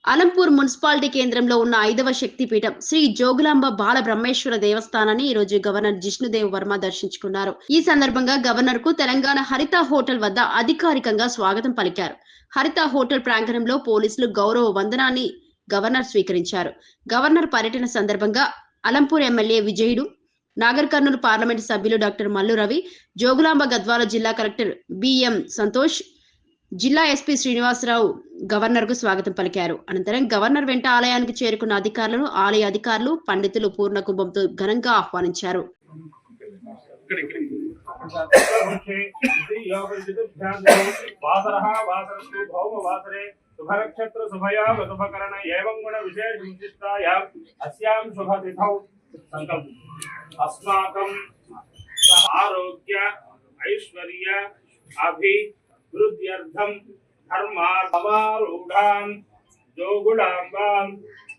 Alampur municipality కేంద్రంలో ఉన్న 5వ శక్తిపీఠం శ్రీ జోగులాంబ బాల బ్రహ్మేశ్వర దేవస్థానాన్ని ఈ రోజు గవర్నర్ జిష్ణుదేవ్ వర్మ దర్శించుకున్నారు. ఈ సందర్భంగా గవర్నర్ కు తెలంగాణ హరిత హోటల్ వద్ద అధికారికంగా స్వాగతం పలికారు. హరిత హోటల్ ప్రాంగణంలో పోలీసులు గౌరవ వందనాన్ని గవర్నర్ స్వీకరించారు. గవర్నర్ పర్యటన సందర్భంగా అలంపూర్ ఎమ్మెల్యే విజయుడు, నాగర్ కర్నూలు పార్లమెంటు సభ్యులు డాక్టర్ మల్లు రవి, జోగులాంబ గద్వాల జిల్లా కలెక్టర్ బిఎం సంతోష్, జిల్లా ఎస్పీ శ్రీనివాసరావు గవర్నర్ కు స్వాగతం పలికారు. అనంతరం గవర్నర్ వెంట ఆలయానికి చేరుకున్న అధికారులను ఆలయ అధికారులు, పండితులు పూర్ణ కుంభంతో ఘనంగా ఆహ్వానించారు. वृद्ध्यर्थम धर्मार्थमारूढ़ां जोगुलांबां